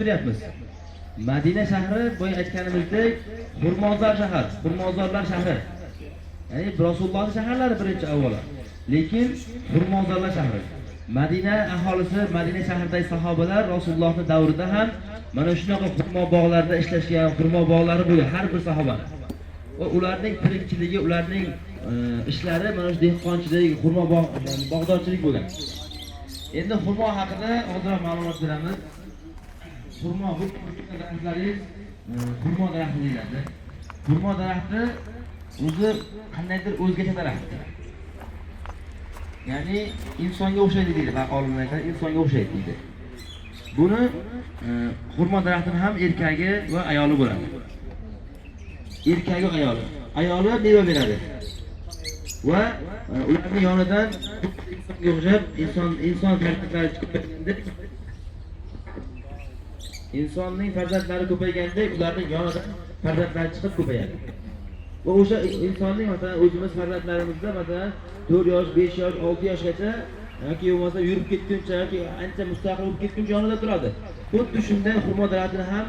turyapmiz. Madina shahri boya aytganimizdek xurmozor shahar, xurmozorlar shahri. Ya'ni Rasulullohning shaharlari birinchi avvalo. Lekin xurmozorlar shahri. Madina aholisi, Madina shahridagi sahobalar Rasulullohning davrida ham mana shunaqa xurmo bog'larida ishlashgan, xurmo bog'lari bo'lgan har bir sahobaning. Va ularning tirikchiligi, ularning ishlari mana shu dehqonchilik, xurmo bog'dorchilik bo'lgan. Endi xurmo haqida ozroq ma'lumot beramiz. Xurmo bu daraxtlaringiz xurmo daraxti deyiladi. Xurmo daraxti o'zi qandaydir o'zgacha daraxt. Ya'ni insonga o'xshaydi deydi, olimlar aytadi, insonga o'xshaydi deydi. Buni xurmo daraxtining ham erkagi va ayoli bo'ladi. Erkagi va ayoli. Ayoli meva beradi. Va ularning yonidan insonga o'xshab inson farzandlari ko'payganda insonning farzandlari ko'payganda ularning yonidan farzandlari chiqib ko'payadi. Va o'sha insonning masalan o'zimiz farzandlarimizda masalan 4 yosh, 5 yosh, 6 yoshgacha yoki bo'lmasa yurib ketguncha yoki ancha mustaqil bo'lib ketguncha yonida turadi. Xuddi shunday xurmo daraxtining ham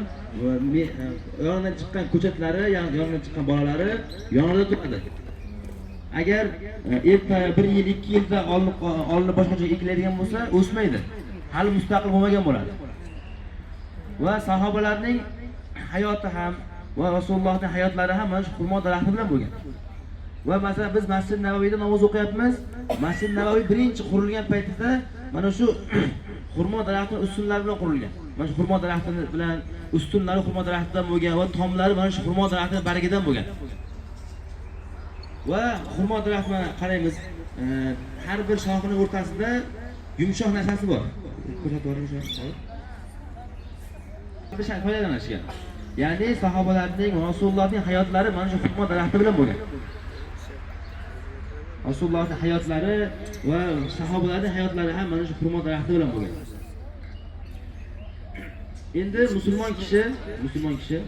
yonidan chiqqan ko'chatlari, yonidan chiqqan bolalari yonida turadi. Agar erta 1 yil, 2 yilda olinib boshqacha ekiladigan bo'lsa, o'smaydi. Hali mustaqil bo'lmagan bo'ladi. Va sahobalarning hayoti ham va Rasulullohning hayotlari ham mana shu xurmo daraxti bilan bo'lgan. Va masalan biz Masjid Nabaviyda namoz o'qiyapmiz. Masjid Nabaviy birinchi qurilgan paytida mana shu xurmo daraxtining ustunlari bilan qurilgan. Mana shu xurmo daraxti bilan ustunlari xurmo daraxtidan bo'lgan va tomlari mana shu xurmo daraxtining baragidan bo'lgan. Va xurmo daraxtini qaraymiz. Har bir shoxining o'rtasida yumshoq narsasi bor. Ko'rsatib o'rishgan. Bishan foydalanishgan. Ya'ni sahobalarning, Rasulullohning hayotlari mana shu xurmo daraxti bilan bo'lgan. Rasulullohning hayotlari va sahobalarning hayotlari ham mana shu xurmo daraxti bilan bo'lgan. Endi musulmon kishi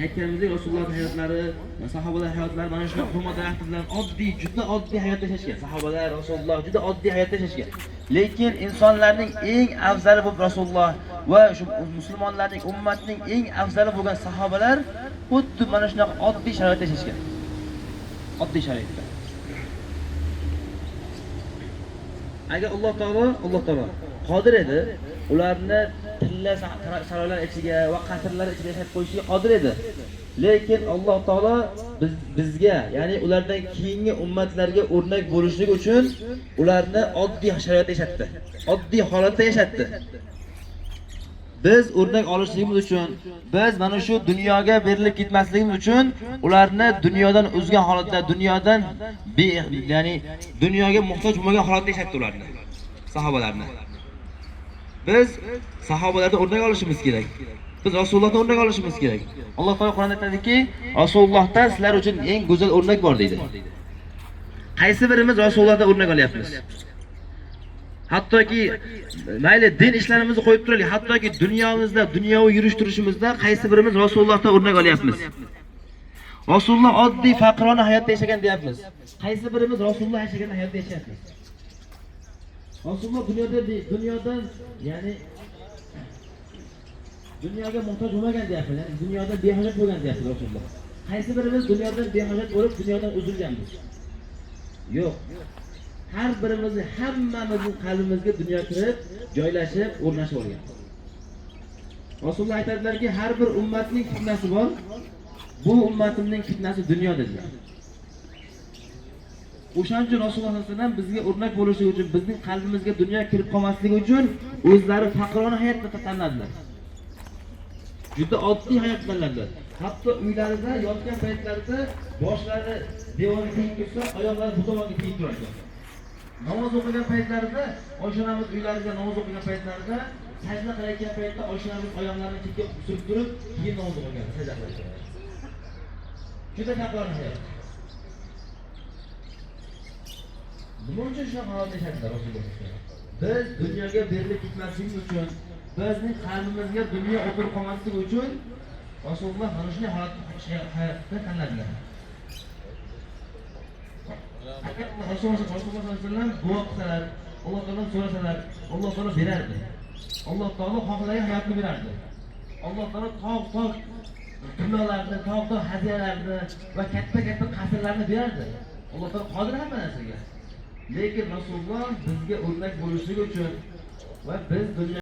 aytganimizdek Rasulullohning hayotlari va sahobalarning hayotlari mana shu xurmo daraxti bilan juda oddiy hayot yashashgan. Sahobalar, Rasululloh juda oddiy hayot yashashgan. Lekin insonlarning eng afzali bo'lib Rasululloh va shu musulmonlarning ummatning eng afzali bo'lgan sahobalar xuddi mana shunaqa oddiy sharoitda yashashgan. Oddiy sharoitda. Agar Alloh taolo qodir edi, ularni tilla saroylar ichiga va qasrlar ichida yashab qo'yishga qodir edi. Lekin Alloh taolo bizga, ya'ni ulardan keyingi ummatlarga o'rnak bo'lishlik uchun ularni oddiy sharoitda yashatdi. Oddiy holatda yashatdi. Biz o'rnak olishligimiz uchun, biz mana shu dunyoga berilib ketmasligimiz uchun ularni dunyodan o'zgan holatda, dunyodan ya'ni dunyoga muhtoj bo'lmagan holatda yashatdi ularni, sahobalarni. Biz sahobalardan o'rnak olishimiz kerak. Biz Rasulullohdan o'rnak olishimiz kerak. Alloh taolo Qur'onda aytadiki, Rasulullohda sizlar uchun eng go'zal o'rnak bor deydi. Qaysi birimiz Rasulullohdan o'rnak olyapmiz? Hattoki mayli din ishlarimizni qo'yib turaylik, hattoki dunyomizda, dunyoviy yurish-turishimizda qaysi birimiz Rasulullohdan o'rnak olyapmiz? Rasululloh oddiy faqirona hayotda yashagan deyapmiz. Qaysi birimiz Rasululloh yashagan hayotda yashayapmiz? Rasululloh dunyodan ya'ni dunyoga muhtoj bo'lmagan deyapmiz. Ya'ni dunyodan behojat bo'lgan deyapmiz Rasululloh. Qaysi birimiz dunyodan behojat bo'lib, dunyodan uzilganmiz? Yo'q. Har birimizni, hammamizning qalbimizga dunyo kirib, joylashib, o'rnashib olgan. Rasululloh aytadilarki, har bir ummatning fitnasi bor. Bu ummatimning fitnasi dunyo dedilar. O'shaning uchun Rasululloh sollallohu alayhi vasallam bizga o'rnak bo'lishi uchun, bizning qalbimizga dunyo kirib qolmasligi uchun o'zlari faqirona hayotni tanladilar. Juda oddiy hayot tanladilar. Hatto uylarida yotgan paytlarida boshlari devorga tegib tursa, oyoqlari buzoqqa tegib turadi. Namoz o'qigan paytlarida, oshonamiz uylarida namoz o'qigan paytlarida, sajda qilayotgan paytda oshonamiz oyoqlarini chetga surib turib, keyin namoz o'qigan, sajda qilgan. Juda faqirona hayot. Nima uchun shunaqa holatda yashadilar Rasululloh? Biz dunyoga berilib ketmasligimiz uchun, bizning qalbimizga dunyo o'tirib qolmasligi uchun Rasululloh mana shunday hayotni tanladilar. Agar Rasululloh sollallohu alayhi vasallam duo qilsalar, Alloh taolo so'rasalar, Alloh taolo berardi. Alloh taolo xohlagan hayotni berardi. Alloh taolo tog' dunyolarni, tog' hadiyalarni va katta qasrlarni berardi. Alloh taolo qodir hamma narsaga. Lekin Rasululloh bizga o'rnak bo'lishligi uchun va biz dunyo